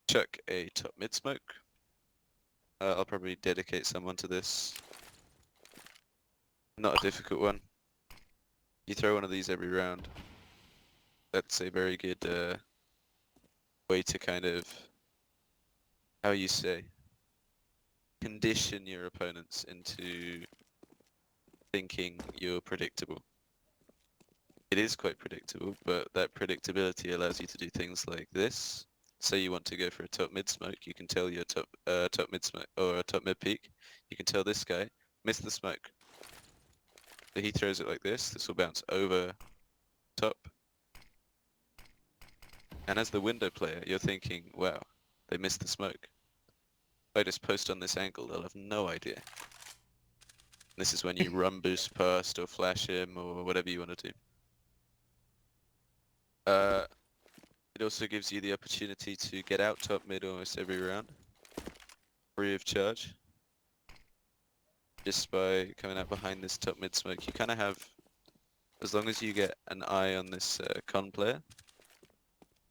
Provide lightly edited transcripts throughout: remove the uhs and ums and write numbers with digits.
Chuck a top mid smoke. I'll probably dedicate someone to this. Not a difficult one. You throw one of these every round. That's a very good way to kind of, how you say, condition your opponents into thinking you're predictable. It is quite predictable, but that predictability allows you to do things like this. Say you want to go for a top mid smoke, you can tell your top mid smoke or a top mid peak. You can tell this guy, miss the smoke. So he throws it like this. This will bounce over top. And as the window player, you're thinking, wow, they missed the smoke. If I just post on this angle, they'll have no idea. This is when you run boost past or flash him or whatever you want to do. It also gives you the opportunity to get out top mid almost every round, free of charge. Just by coming out behind this top mid smoke, you kind of have, as long as you get an eye on this con player,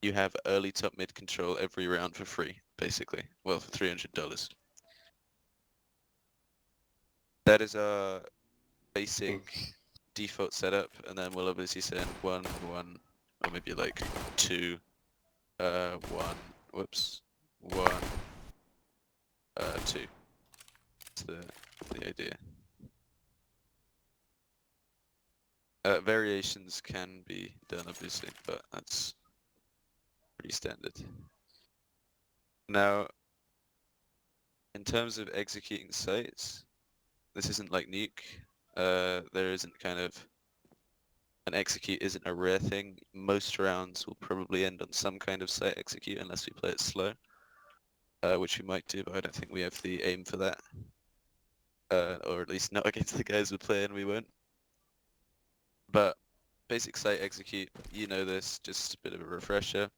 you have early top mid control every round for free, basically. Well, for $300. That is our basic default setup, and then we'll obviously send 1, 1, or maybe like 2, 1, whoops, 1, 2. That's the idea. Variations can be done, obviously, but that's pretty standard. Now, in terms of executing sites, this isn't like Nuke. There isn't kind of an execute isn't a rare thing. Most rounds will probably end on some kind of site execute unless we play it slow, which we might do, but I don't think we have the aim for that. Or at least not against the guys we play, and we won't. But basic site execute, you know this, just a bit of a refresher.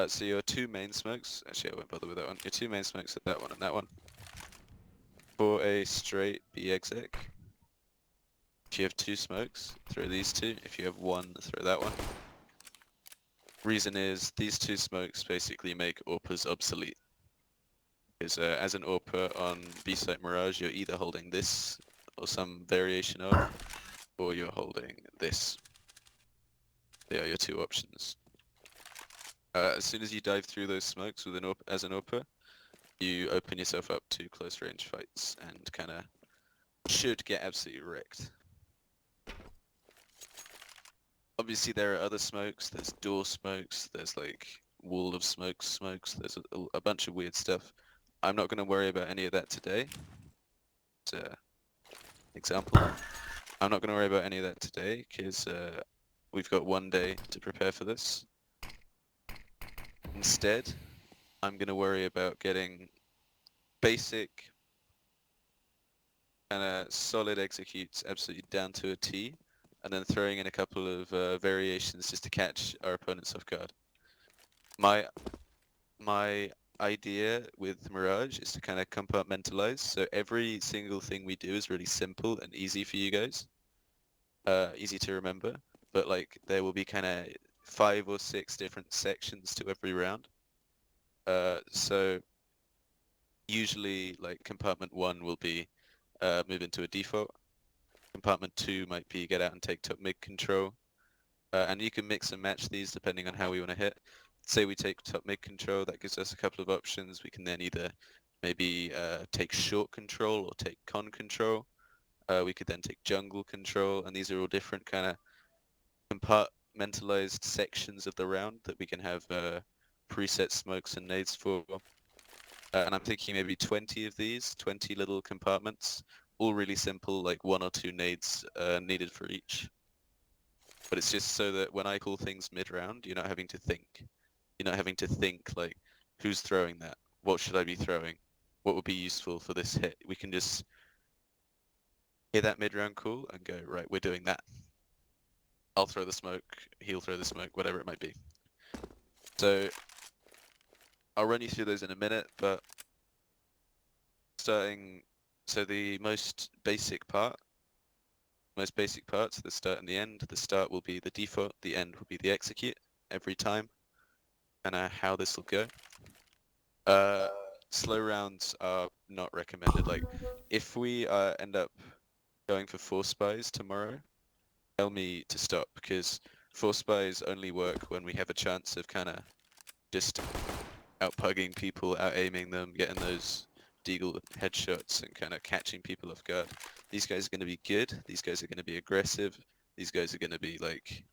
So your two main smokes, actually I won't bother with that one, your two main smokes are that one and that one. For a straight B exec, if you have two smokes, throw these two. If you have one, throw that one. Reason is, these two smokes basically make AWPers obsolete. Because as an AWPer on B-site Mirage, you're either holding this, or some variation of, or you're holding this. They are your two options. As soon as you dive through those smokes with as an AWPer, you open yourself up to close range fights and kind of should get absolutely wrecked. Obviously there are other smokes, there's door smokes, there's like wall of smokes, there's a bunch of weird stuff. I'm not going to worry about any of that today. Example. I'm not going to worry about any of that today because we've got one day to prepare for this. Instead, I'm going to worry about getting basic kind of solid executes absolutely down to a T, and then throwing in a couple of variations just to catch our opponents off guard. My idea with Mirage is to kind of compartmentalize, so every single thing we do is really simple and easy for you guys, easy to remember, but like there will be kind of 5 or 6 different sections to every round. So usually like compartment 1 will be move into a default. Compartment 2 might be get out and take top mid control. And you can mix and match these depending on how we want to hit. Say we take top mid control, that gives us a couple of options. We can then either maybe take short control or take con control. We could then take jungle control, and these are all different kind of compartmentalized sections of the round that we can have preset smokes and nades for. And I'm thinking maybe 20 of these, 20 little compartments, all really simple, like 1 or 2 nades needed for each. But it's just so that when I call things mid-round, you're not having to think. You're not having to think, like, who's throwing that? What should I be throwing? What would be useful for this hit? We can just hear that mid-round call and go, right, we're doing that. I'll throw the smoke, he'll throw the smoke, whatever it might be. So I'll run you through those in a minute, but so the most basic parts, the start and the end. The start will be the default, the end will be the execute every time. kind of how this will go. Slow rounds are not recommended. Like, if we end up going for force spies tomorrow, tell me to stop, because force spies only work when we have a chance of kind of just out-pugging people, out-aiming them, getting those deagle headshots and kind of catching people off guard. These guys are going to be good. These guys are going to be aggressive. These guys are going to be, like,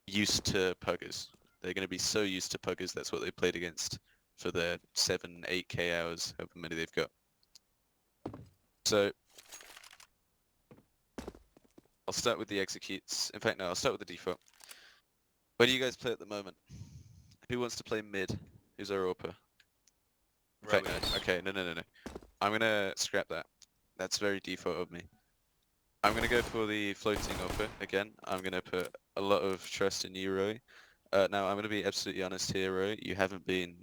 used to puggers. They're going to be so used to puggers, that's what they played against for their 7, 8k hours, however many they've got. So, I'll start with the executes. In fact, no, I'll start with the default. Where do you guys play at the moment? Who wants to play mid? Who's our AWPer? In fact, no. Okay, no. I'm gonna scrap that. That's very default of me. I'm gonna go for the floating AWPer again. I'm gonna put a lot of trust in you, Roy. Now, I'm gonna be absolutely honest here, Roy. You haven't been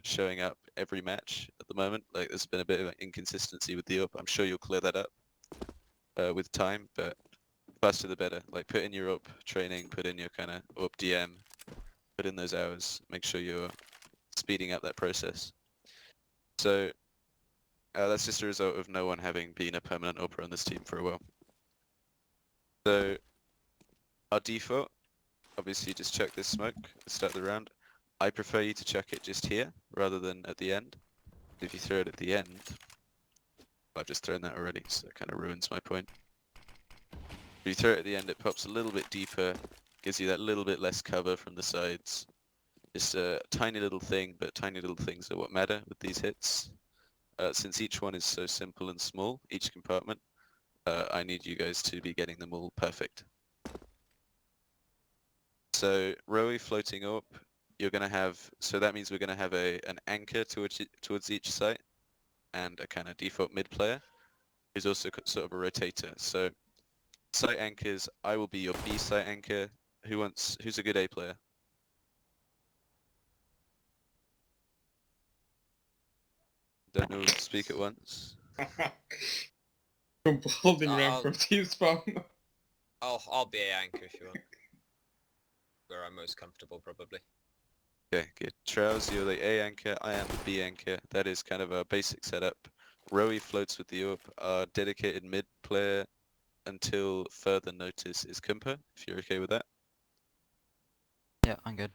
showing up every match at the moment. Like, there's been a bit of inconsistency with the AWP. I'm sure you'll clear that up with time, but faster the better. Like, put in your AWP training, put in your kind of AWP DM, put in those hours. Make sure you're speeding up that process. So that's just a result of no one having been a permanent AWPer on this team for a while. So our default, obviously just chuck this smoke at the start of the round. I prefer you to chuck it just here rather than at the end. If you throw it at the end, I've just thrown that already, so it kind of ruins my point. If you throw it at the end, it pops a little bit deeper, gives you that little bit less cover from the sides. Just a tiny little thing, but tiny little things are what matter with these hits. Since each one is so simple and small, each compartment, I need you guys to be getting them all perfect. So rowy floating up, you're gonna have, so that means we're gonna have an anchor towards each site, and a kind of default mid player, who's also sort of a rotator. So site anchors, I will be your B site anchor. Who's a good A player? Don't know, speak at once. Holding around for team spawn. I'll be a anchor if you want. Where I'm most comfortable, probably. Okay, good. Trows, you're the A anchor, I am the B anchor. That is kind of our basic setup. Rowy floats with the AWP. Our dedicated mid player until further notice is Kumpa, if you're okay with that. Yeah, I'm good.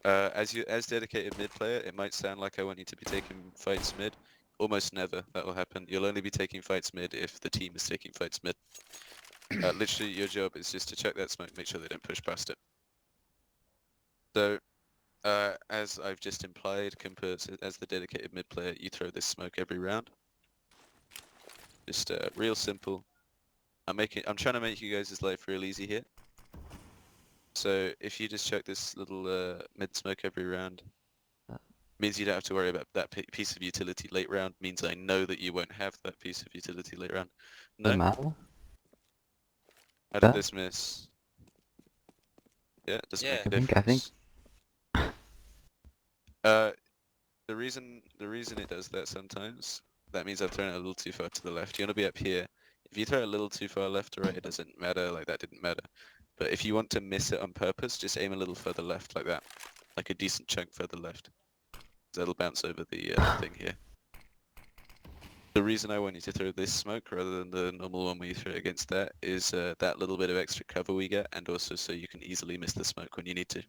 As dedicated mid player, it might sound like I want you to be taking fights mid. Almost never that will happen. You'll only be taking fights mid if the team is taking fights mid. Literally, your job is just to check that smoke, make sure they don't push past it. So, as I've just implied, Kumpa, as the dedicated mid player, you throw this smoke every round. Just real simple. I'm trying to make you guys' life real easy here. So if you just check this little mid smoke every round, means you don't have to worry about that piece of utility late round. Means I know that you won't have that piece of utility late round. No. Doesn't matter. How did this miss? Yeah, it doesn't make a difference. I think. The reason it does that sometimes, that means I've thrown it a little too far to the left. You want to be up here. If you throw it a little too far left or right, it doesn't matter. Like, that didn't matter. But if you want to miss it on purpose, just aim a little further left, like that. Like a decent chunk further left. That'll bounce over the thing here. The reason I want you to throw this smoke rather than the normal one where you throw it against that is that little bit of extra cover we get, and also so you can easily miss the smoke when you need to.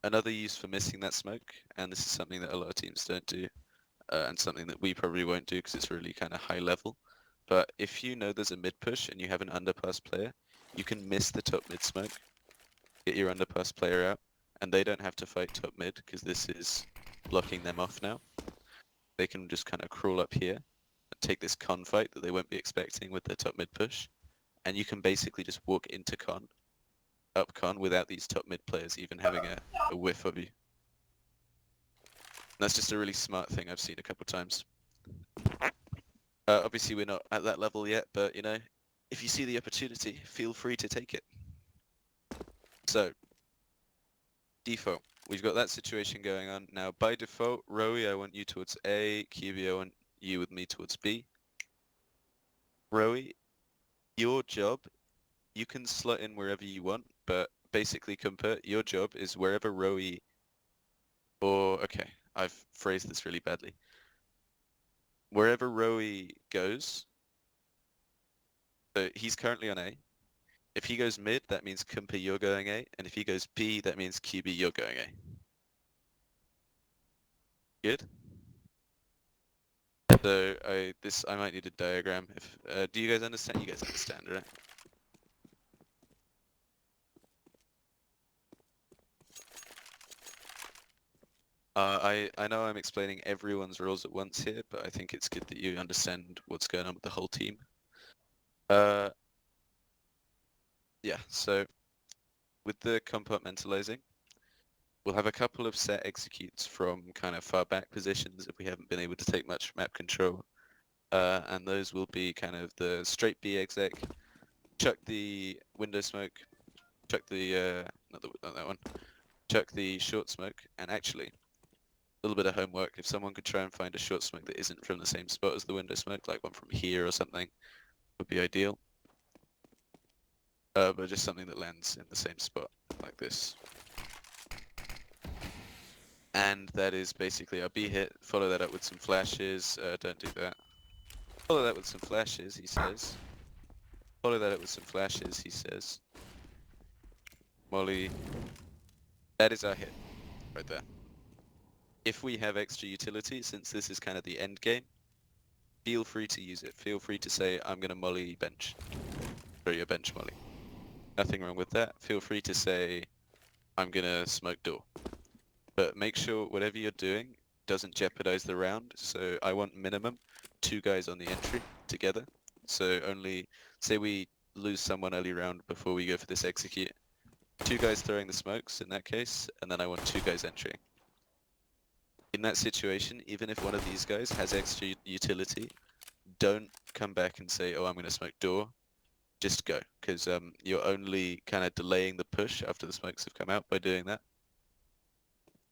Another use for missing that smoke, and this is something that a lot of teams don't do, and something that we probably won't do because it's really kind of high level, but if you know there's a mid push and you have an underpass player, you can miss the top mid smoke, get your underpass player out, and they don't have to fight top mid because this is blocking them off now. They can just kind of crawl up here and take this con fight that they won't be expecting with their top mid push, and you can basically just walk into con, up con, without these top mid players even having a whiff of you. And that's just a really smart thing I've seen a couple times. Obviously we're not at that level yet, but you know, if you see the opportunity, feel free to take it. So, default. We've got that situation going on. Now, by default, Rowie, I want you towards A. QB, I want you with me towards B. Rowie, your job you can slot in wherever you want, but basically, Kumper, your job is wherever Rowie or okay, I've phrased this really badly. Wherever Rowie goes, so he's currently on A. If he goes mid, that means Kumper, you're going A, and if he goes B, that means QB, you're going A. Good? So I might need a diagram. If do you guys understand? You guys understand, right? I know I'm explaining everyone's roles at once here, but I think it's good that you understand what's going on with the whole team. Yeah, so with the compartmentalizing, we'll have a couple of set executes from kind of far back positions if we haven't been able to take much map control. And those will be kind of the straight B exec, chuck the window smoke, chuck the, not that one, chuck the short smoke, and actually, a little bit of homework, if someone could try and find a short smoke that isn't from the same spot as the window smoke, like one from here or something, would be ideal. But just something that lands in the same spot, like this. And that is basically our B hit. Follow that up with some flashes. Don't do that. Follow that with some flashes, he says. Follow that up with some flashes, he says. Molly. That is our hit, right there. If we have extra utility, since this is kind of the end game, feel free to use it. Feel free to say, I'm gonna molly bench. Throw your bench molly. Nothing wrong with that. Feel free to say, I'm gonna smoke door. But make sure whatever you're doing doesn't jeopardize the round. So I want minimum 2 guys on the entry together. So only, say we lose someone early round before we go for this execute. 2 guys throwing the smokes in that case, and then I want 2 guys entering. In that situation, even if one of these guys has extra utility, don't come back and say, oh, I'm going to smoke door. Just go, because you're only kind of delaying the push after the smokes have come out by doing that.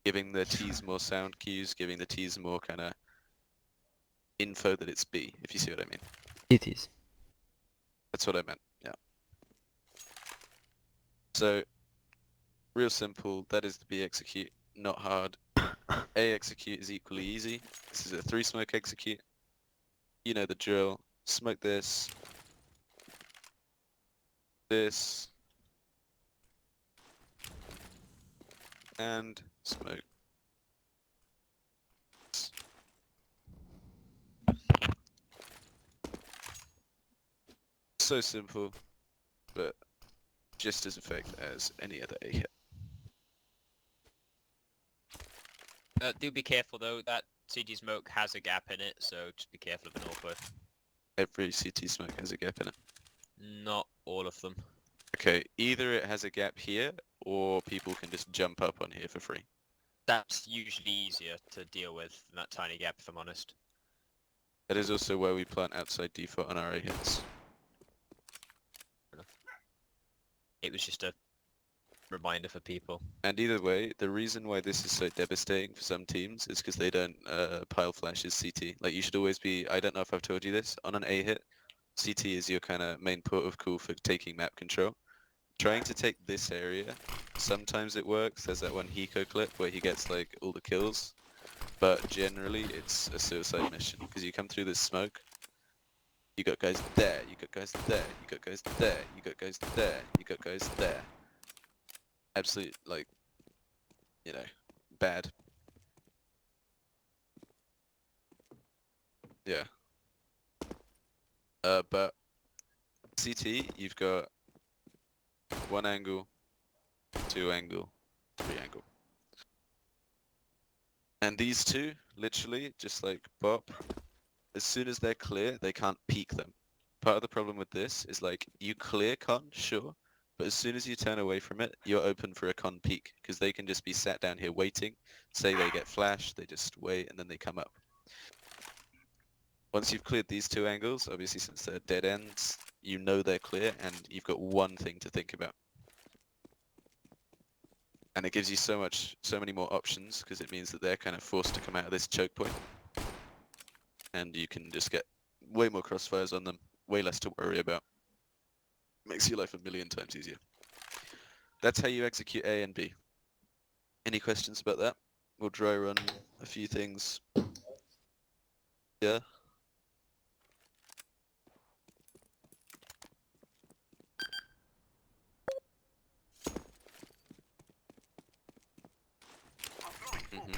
Giving the T's more sound cues, giving the T's more kind of info that it's B, if you see what I mean. It is. That's what I meant, yeah. So, real simple, that is the B execute, not hard. A execute is equally easy. This is a 3 smoke execute. You know the drill. Smoke this. This. And smoke. So simple, but just as effective as any other A hit. Do be careful though, that CT smoke has a gap in it, so just be careful of the northwest. Every CT smoke has a gap in it. Not all of them. Okay, either it has a gap here, or people can just jump up on here for free. That's usually easier to deal with than that tiny gap, if I'm honest. That is also why we plant outside default on our A hits. It was just a reminder for people. And either way, the reason why this is so devastating for some teams is because they don't pile flashes CT. Like, you should always be, I don't know if I've told you this, on an A hit, CT is your kind of main port of call for taking map control. Trying to take this area, sometimes it works. There's that one Hiko clip where he gets like all the kills, but generally it's a suicide mission because you come through this smoke, you got guys there, you got guys there, you got guys there, you got guys there, you got guys there. Absolute, like, you know, bad. Yeah. But CT, you've got 1 angle, 2 angle, 3 angle. And these two, literally, just like bop, as soon as they're clear, they can't peek them. Part of the problem with this is like, you clear con, sure, but as soon as you turn away from it, you're open for a con peek, because they can just be sat down here waiting, say they get flashed, they just wait, and then they come up. Once you've cleared these 2 angles, obviously since they're dead ends, you know they're clear, and you've got one thing to think about. And it gives you so many more options, because it means that they're kind of forced to come out of this choke point. And you can just get way more crossfires on them, way less to worry about. Makes your life a million times easier. That's how you execute A and B. Any questions about that? We'll dry run a few things. Yeah? Mm-hmm.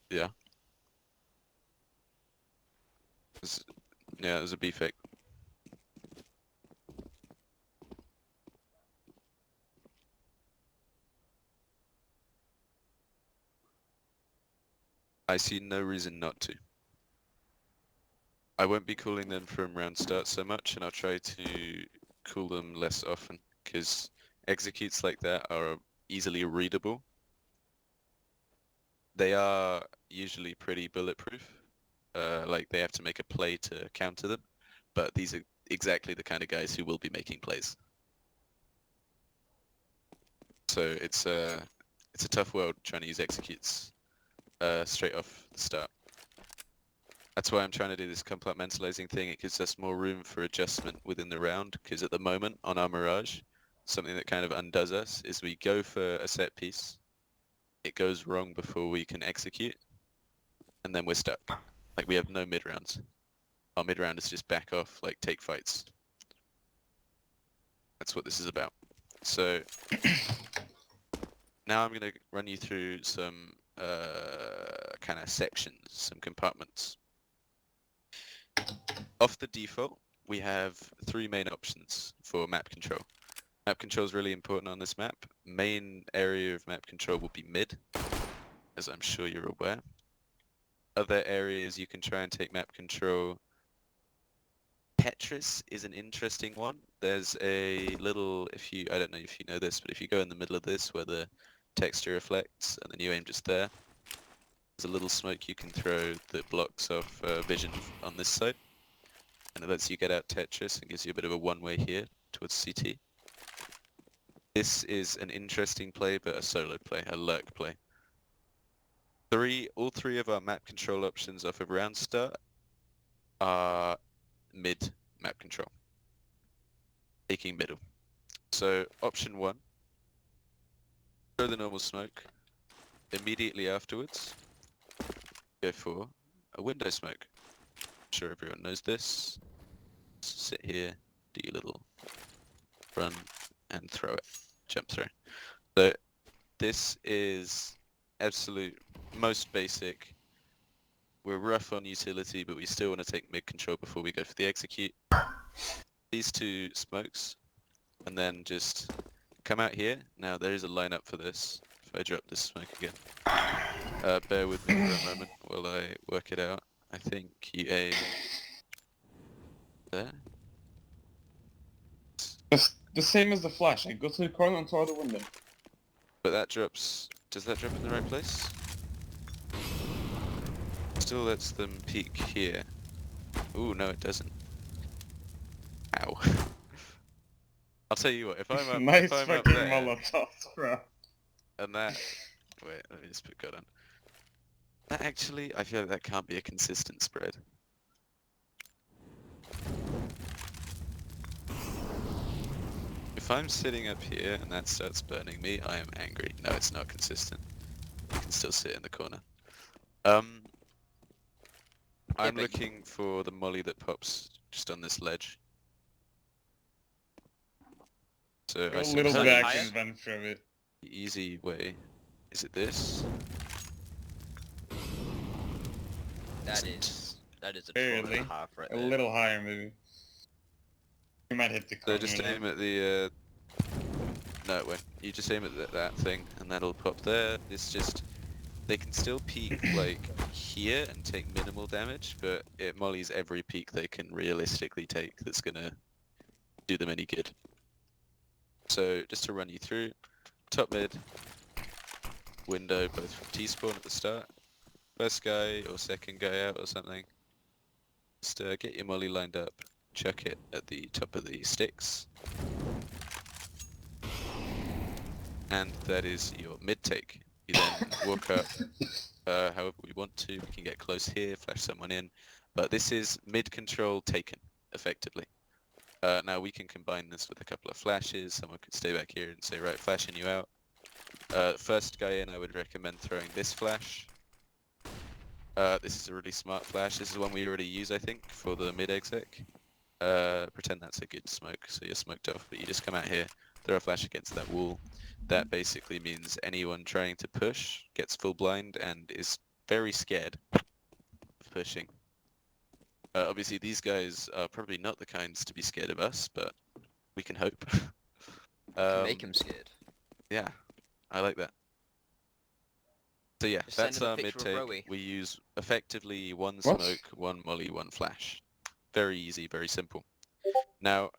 Yeah. Yeah, it was a B fake. I see no reason not to. I won't be calling them from round start so much, and I'll try to call them less often, because executes like that are easily readable. They are usually pretty bulletproof. Like they have to make a play to counter them, but these are exactly the kind of guys who will be making plays. So it's a tough world trying to use executes straight off the start. That's why I'm trying to do this compartmentalizing thing. It gives us more room for adjustment within the round, because at the moment on our Mirage, something that kind of undoes us is we go for a set piece, it goes wrong before we can execute, and then we're stuck. Like we have no mid rounds. Our mid round is just back off, like take fights. That's what this is about. So now I'm going to run you through some kind of sections, some compartments. Off the default, we have three main options for map control. Map control is really important on this map. Main area of map control will be mid, as I'm sure you're aware. Other areas you can try and take map control. Tetris is an interesting one. There's a little, I don't know if you know this, but if you go in the middle of this where the texture reflects and then you aim just there, there's a little smoke you can throw that blocks off vision on this side. And it lets you get out Tetris and gives you a bit of a one-way here towards CT. This is an interesting play, but a solo play, a lurk play. All three of our map control options off of round start are mid map control, taking middle. So option one, throw the normal smoke. Immediately afterwards, go for a window smoke. I'm sure everyone knows this. Sit here, do your little run, and throw it. Jump through. So this is absolute most basic. We're rough on utility, but we still want to take mid control before we go for the execute. These two smokes, and then just come out here. Now there is a lineup for this. If I drop this smoke again. Bear with me for a moment while I work it out. I think you aim there. The same as the flash. I go to the corner and throw the window. But that drops... Does that drop in the right place? Still lets them peek here. Ooh, no it doesn't. Ow. I'll tell you what, if I'm up, Nice if I'm up fucking there, Molotovs, bro. and that... Wait, let me just put God on. That actually, I feel like that can't be a consistent spread. If I'm sitting up here and that starts burning me, I am angry. No, it's not consistent. You can still sit in the corner. I'm looking for the molly that pops just on this ledge. So Go I a little suppose back and then throw it. the easy way, is it this? That is a Barely. troll and a half right A there. little higher, maybe. You might hit the So corner. just now. aim at the, no it won't. You just aim at that thing and that'll pop there. It's just, they can still peek like here and take minimal damage, but it mollies every peek they can realistically take that's gonna do them any good. So just to run you through, top mid, window both from T-spawn at the start, first guy or second guy out or something, just get your molly lined up, chuck it at the top of the sticks, and that is your mid take. You then walk up however we want to, we can get close here, flash someone in, But this is mid-control taken, effectively. Now we can combine this with a couple of flashes. Someone could stay back here and say, right, flashing you out. First guy in, I would recommend throwing this flash. This is a really smart flash. This is one we already use, I think, for the mid-exec. Pretend that's a good smoke, so you're smoked off, but you just come out here, throw a flash against that wall. That basically means anyone trying to push gets full blind and is very scared of pushing. Obviously, these guys are probably not the kinds to be scared of us, but we can hope. Make him scared. Yeah, I like that. So yeah, Just send that's him a our picture of mid-take. Rowie. We use effectively one What? smoke, one molly, one flash. Very easy, very simple. Now,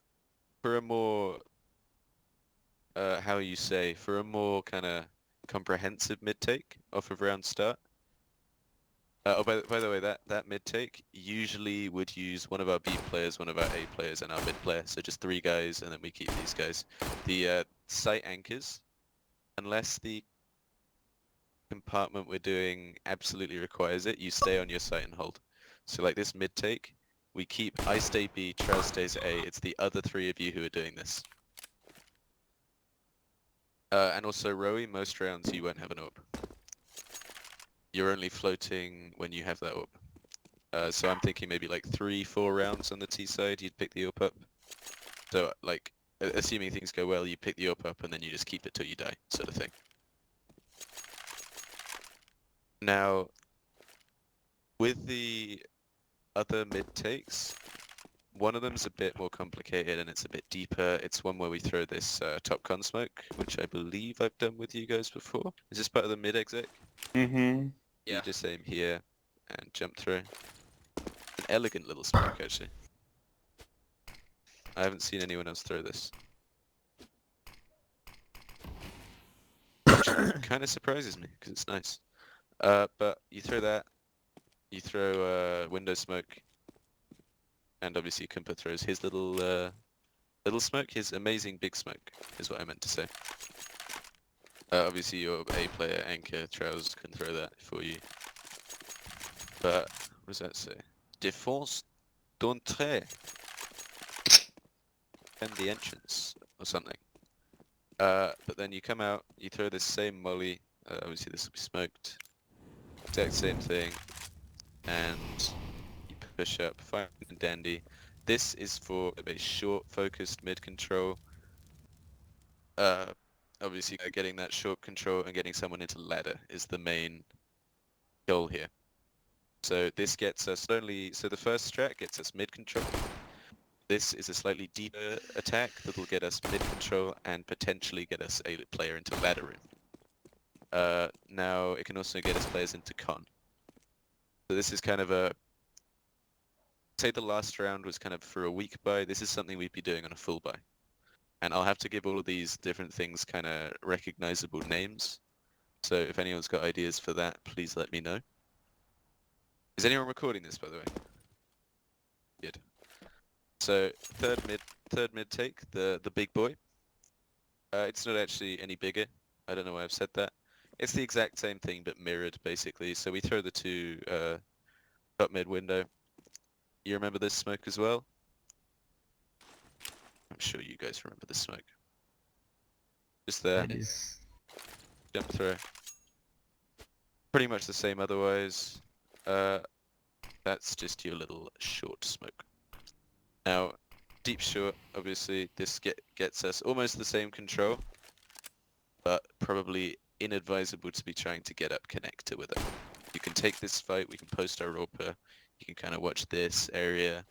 for a more, for a more kind of comprehensive mid-take off of round start. By the way, that mid-take usually would use one of our B players, one of our A players, and our mid player. So just 3 guys, and then we keep these guys. The site anchors, unless the compartment we're doing absolutely requires it, you stay on your site and hold. So like this mid-take, we keep I stay B, Trail stays A. It's the other 3 of you who are doing this. And also Rowie, most rounds you won't have an orb. You're only floating when you have that orb. So I'm thinking maybe like 3-4 rounds on the T side, you'd pick the orb up. So like, assuming things go well, you pick the orb up and then you just keep it till you die, sort of thing. Now, with the other mid takes, one of them's a bit more complicated and it's a bit deeper. It's one where we throw this top con smoke, which I believe I've done with you guys before. Is this part of the mid exec? Mm-hmm. Yeah. You just aim here and jump through. An elegant little smoke, actually. I haven't seen anyone else throw this. Kind of surprises me, because it's nice. But you throw that, you throw window smoke, and obviously Kumpa throws his little smoke, his amazing big smoke, is what I meant to say. Obviously your A player, Anchor, Trails can throw that for you. But, what does that say? Défense d'entrée. Defend the entrance, or something. But then you come out, you throw this same molly, obviously this will be smoked. Exact same thing. And you push up, fine and dandy. This is for a short, focused mid-control. Obviously getting that short control and getting someone into ladder is the main goal here. So this gets us only, so the first strat gets us mid-control. This is a slightly deeper attack that'll get us mid-control and potentially get us a player into ladder room. Now it can also get us players into con. So this is kind of a, say the last round was kind of for a weak buy, this is something we'd be doing on a full buy. And I'll have to give all of these different things kind of recognizable names. So if anyone's got ideas for that, please let me know. Is anyone recording this, by the way? Good. So third mid take, the big boy. It's not actually any bigger. I don't know why I've said that. It's the exact same thing but mirrored basically. So we throw the 2 top mid window. You remember this smoke as well? I'm sure you guys remember this smoke. Just there. Jump through. Pretty much the same otherwise. That's just your little short smoke. Now, deep short, obviously, this gets us almost the same control, but probably inadvisable to be trying to get up connector with it. You can take this fight, we can post our roper, you can kind of watch this area,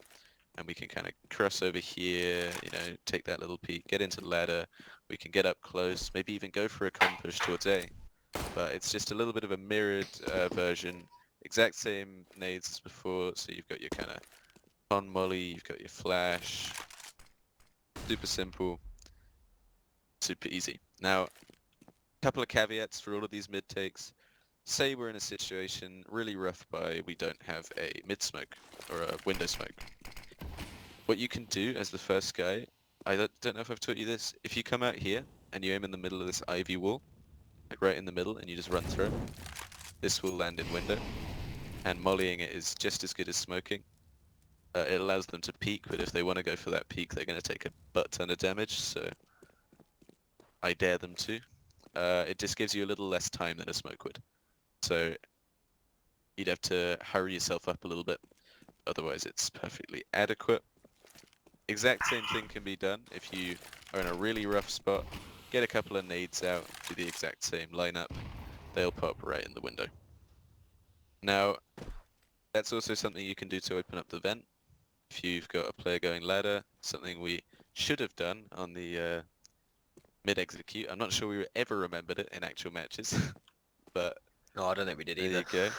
and we can kind of cross over here, you know, take that little peek, get into ladder, we can get up close, maybe even go for a con push towards A. But it's just a little bit of a mirrored version, exact same nades as before, so you've got your kind of con molly, you've got your flash, super simple, super easy. Now, a couple of caveats for all of these mid takes. Say we're in a situation really rough by we don't have a mid smoke or a window smoke. What you can do as the first guy, I don't know if I've taught you this, if you come out here and you aim in the middle of this ivy wall, like right in the middle, and you just run through, this will land in window, and mollying it is just as good as smoking. It allows them to peek, but if they want to go for that peek, they're going to take a butt ton of damage, so I dare them to. It just gives you a little less time than a smoke would. So you'd have to hurry yourself up a little bit, otherwise it's perfectly adequate. Exact same thing can be done if you are in a really rough spot, get a couple of nades out, do the exact same lineup, they'll pop right in the window. Now, that's also something you can do to open up the vent. If you've got a player going ladder, something we should have done on the mid-execute. I'm not sure we ever remembered it in actual matches, but No, I don't think we did there either. you go.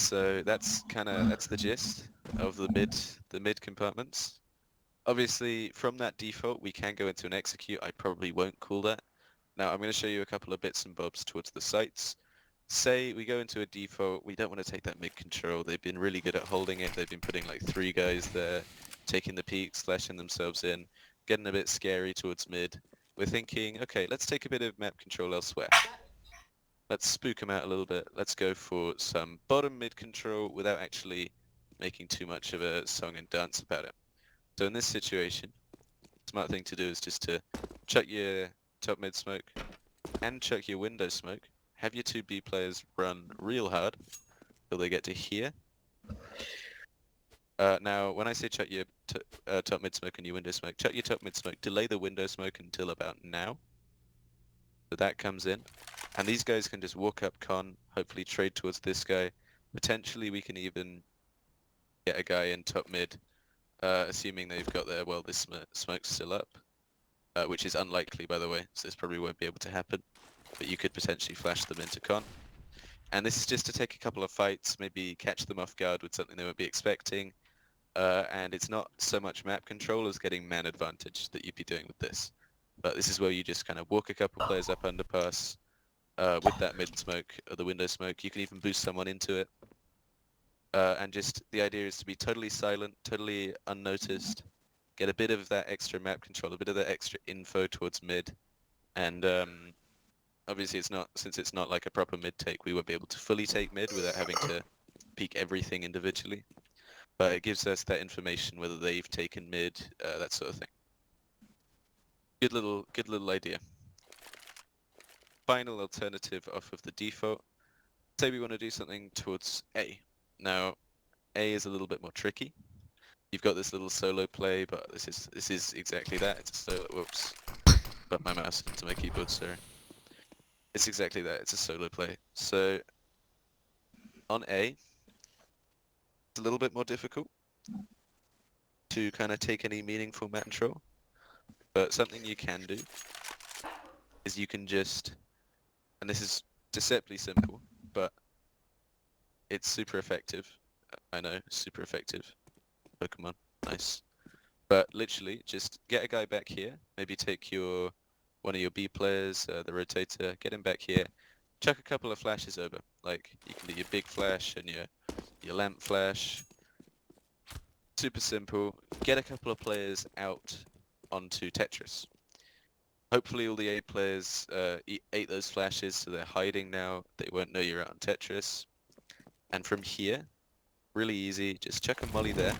So that's the gist of the mid compartments. Obviously, from that default, we can go into an execute. I probably won't call that. Now, I'm going to show you a couple of bits and bobs towards the sites. Say we go into a default, we don't want to take that mid control. They've been really good at holding it. They've been putting like 3 guys there, taking the peaks, slashing themselves in, getting a bit scary towards mid. We're thinking, okay, let's take a bit of map control elsewhere. Let's spook them out a little bit. Let's go for some bottom mid control without actually making too much of a song and dance about it. So in this situation, smart thing to do is just to chuck your top mid smoke and chuck your window smoke. Have your 2 B players run real hard till they get to here. Now, when I say chuck your top mid smoke and your window smoke, chuck your top mid smoke, delay the window smoke until about now. So that comes in. And these guys can just walk up con, hopefully trade towards this guy. Potentially we can even get a guy in top mid, assuming they've got their, well, this smoke's still up. Which is unlikely, by the way, so this probably won't be able to happen. But you could potentially flash them into con. And this is just to take a couple of fights, maybe catch them off guard with something they won't be expecting. And it's not so much map control as getting man advantage that you'd be doing with this. But this is where you just kind of walk a couple players up underpass with that mid smoke or the window smoke. You can even boost someone into it. And just the idea is to be totally silent, totally unnoticed, get a bit of that extra map control, a bit of that extra info towards mid. And obviously since it's not like a proper mid take, we won't be able to fully take mid without having to peek everything individually. But it gives us that information, whether they've taken mid, that sort of thing. Good little idea. Final alternative off of the default. Say we want to do something towards A. Now, A is a little bit more tricky. You've got this little solo play, but this is exactly that. It's a solo. Whoops. Put my mouse into my keyboard, sorry. It's exactly that. It's a solo play. So on A, it's a little bit more difficult to kind of take any meaningful map control. But something you can do is you can just, and this is deceptively simple, but it's super effective. I know, super effective. Pokemon, nice. But literally, just get a guy back here. Maybe take one of your B players, the rotator, get him back here. Chuck a couple of flashes over. Like you can do your big flash and your lamp flash. Super simple. Get a couple of players out onto Tetris. Hopefully all the A players ate those flashes, so they're hiding now. They won't know you're out on Tetris. And from here, really easy, just chuck a molly there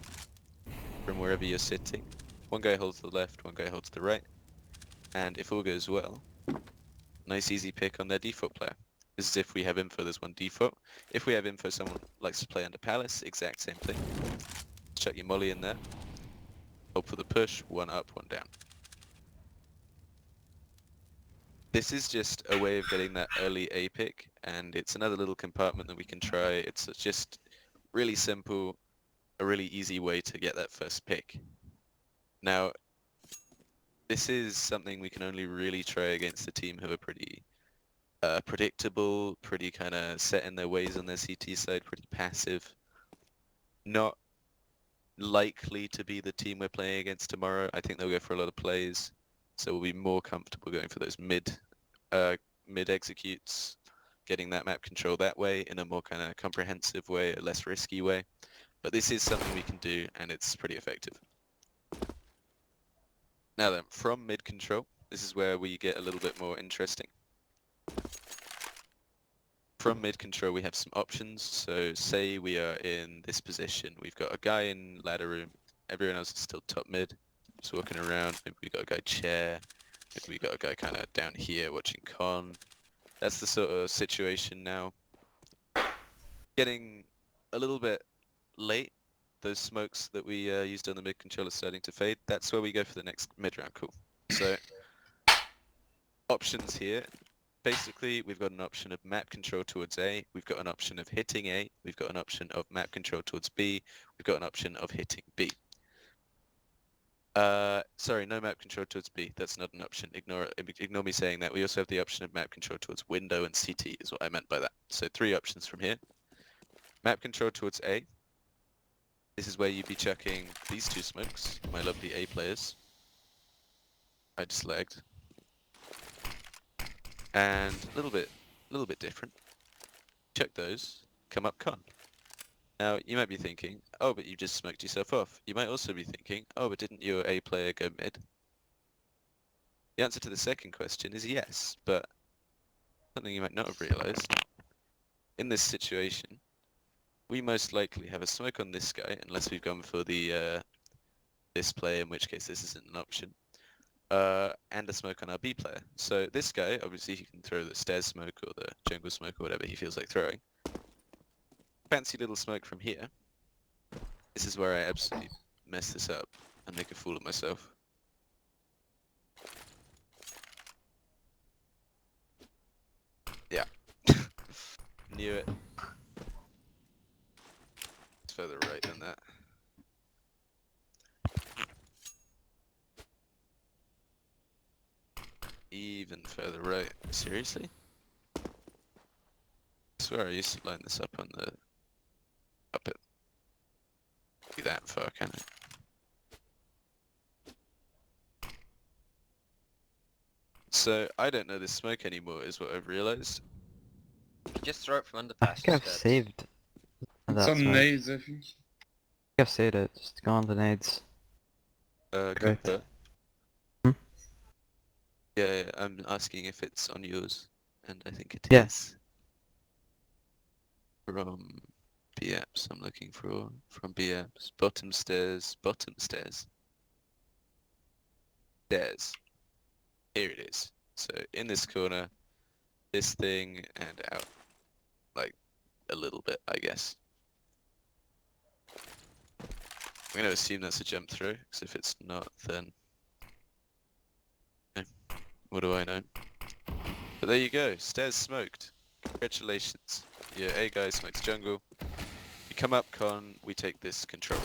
from wherever you're sitting. One guy holds the left, one guy holds the right. And if all goes well, nice easy pick on their default player. This is if we have info, there's one default. If we have info, someone likes to play under Palace, exact same thing. Chuck your molly in there. Hope for the push, one up, one down. This is just a way of getting that early A pick, and it's another little compartment that we can try. It's just really simple, a really easy way to get that first pick. Now, this is something we can only really try against a team who are pretty predictable, pretty kind of set in their ways on their CT side, pretty passive. Not likely to be the team we're playing against tomorrow. I think they'll go for a lot of plays, so we'll be more comfortable going for those mid executes, getting that map control that way in a more kind of comprehensive way, a less risky way. But this is something we can do, and it's pretty effective. Now then, from mid control, this is where we get a little bit more interesting. from mid control we have some options. So say we are in this position. We've got a guy in ladder room. Everyone else is still top mid. Just walking around. Maybe we got a guy chair. Maybe we got a guy kind of down here watching con. That's the sort of situation now. Getting a little bit late. Those smokes that we used on the mid control are starting to fade. That's where we go for the next mid round call. So options here. Basically, we've got an option of map control towards A, we've got an option of hitting A, we've got an option of map control towards B, we've got an option of hitting B. Sorry, no map control towards B, that's not an option, ignore me saying that. We also have the option of map control towards window and CT is what I meant by that. So 3 options from here. Map control towards A. This is where you'd be chucking these 2 smokes, my lovely A players. I just lagged. And a little bit different. Check those, come up con. Now, you might be thinking, oh, but you just smoked yourself off. You might also be thinking, oh, but didn't your A player go mid? The answer to the second question is yes, but something you might not have realized. In this situation, we most likely have a smoke on this guy, unless we've gone for the this play, in which case this isn't an option. And a smoke on our B player. So this guy, obviously he can throw the stairs smoke or the jungle smoke or whatever he feels like throwing. Fancy little smoke from here. This is where I absolutely mess this up and make a fool of myself. Yeah. Knew it. It's further right than that. Even further right. Seriously? I swear I used to line this up on the... up it. Be that far, can it? So, I don't know this smoke anymore, is what I've realized. Just throw it from I underpass think I've instead. saved that Some smoke. nades, I think. I've saved it. Just go on the nades. Go Great. for it. Hmm? Yeah, I'm asking if it's on yours, and I think it Yeah. is. From B-apps, I'm looking for from B-apps. Bottom stairs, bottom stairs. Stairs. Here it is. So in this corner, this thing, and out. Like, a little bit, I guess. I'm gonna assume that's a jump through, because if it's not, then... Okay. What do I know? But there you go, stairs smoked. Congratulations. Your A guy smokes jungle. You come up con, we take this control.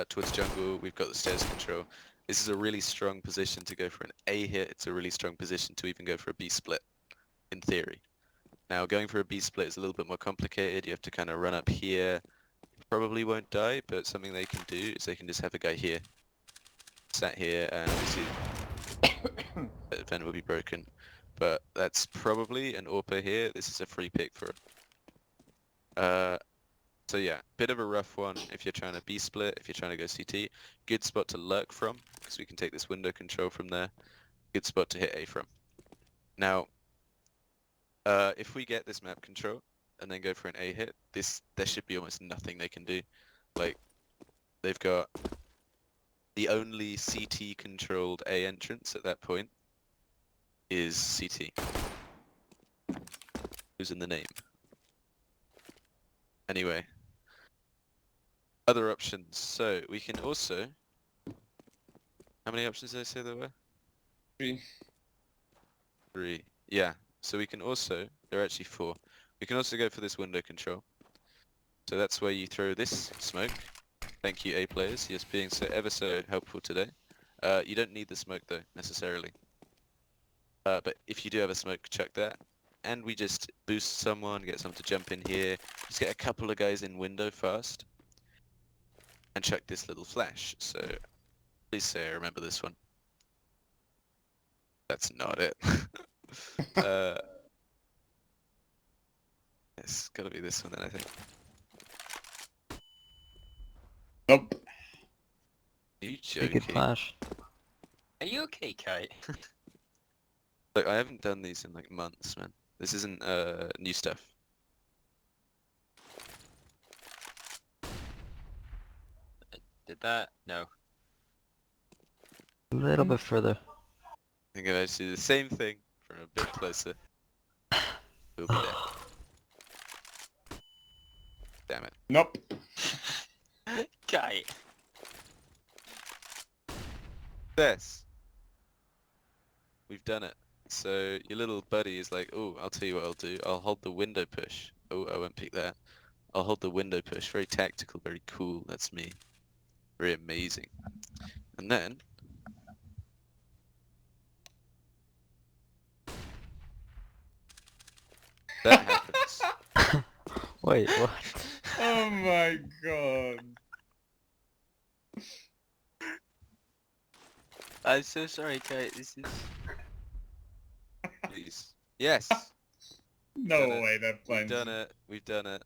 Towards jungle, we've got the stairs control. This is a really strong position to go for an A hit. It's a really strong position to even go for a B split, in theory. Now, going for a B split is a little bit more complicated. You have to kind of run up here. You probably won't die, but something they can do is they can just have a guy here. Sat here, and obviously the vent will be broken. But that's probably an AWPer here. This is a free pick for it. So yeah, bit of a rough one if you're trying to B split, if you're trying to go CT. Good spot to lurk from, because we can take this window control from there. Good spot to hit A from. Now, if we get this map control and then go for an A hit, there should be almost nothing they can do. Like, they've got the only CT controlled A entrance at that point is CT. Who's in the name? Anyway. Other options. So we can also... How many options did I say there were? 3. 3. Yeah. So we can also... There are actually 4. We can also go for this window control. So that's where you throw this smoke. Thank you, A players. Yes, being so ever so helpful today. You don't need the smoke though, necessarily. But if you do have a smoke, chuck that. And we just boost someone, get someone to jump in here. Just get a couple of guys in window fast. And chuck this little flash. So please say I remember this one. That's not it. It's gotta be this one then, I think. Nope. Are you Make it joking? flash. Are you okay, Kyte? Look, I haven't done these in like months, man. This isn't new stuff. Did that? No. A little bit further. I think if I do the same thing from a bit closer, we'll be there. Damn it. Nope. Kyte. This. We've done it. So your little buddy is like, oh, I'll tell you what I'll do. I'll hold the window push. Oh, I won't pick that. I'll hold the window push. Very tactical, very cool. That's me. Very amazing. And then... that happens. Wait, what? Oh my god. I'm so sorry, Kyte. This is... Please. Yes! No Done it. way that We've plans. done it. We've done it.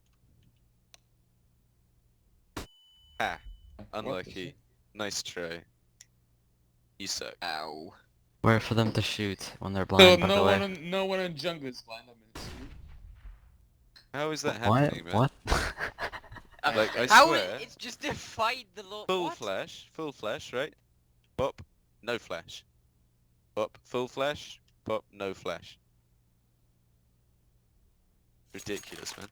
Ah. Unlucky. Nice try. You suck. Ow. Where for them to shoot when they're So blind, by the way. no one in jungle is blind. I mean, How is that What? happening, man? What? Like, I How swear, it's just defied the law. full What? flash, right? Pop, no flash. Pop, full flash, pop, no flash. Ridiculous, man.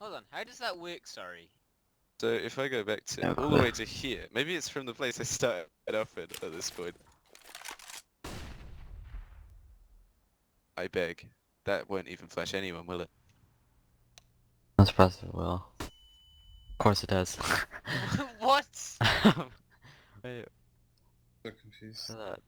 Hold on. How does that work? Sorry. So if I go back to No all the clue. way to here, maybe it's from the place I started off at this point. I beg. That won't even flash anyone, will it? I'm surprised it will. Of course it does. What? Wait, so confused. what's that?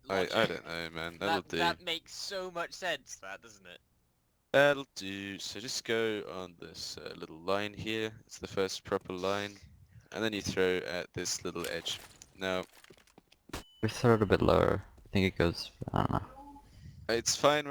I Logic. don't know, man. That'll do. That makes so much sense, that doesn't it? That'll do. So just go on this little line here. It's the first proper line. And then you throw at this little edge. Now, We throw it a bit lower. I think it goes, I don't know. it's fine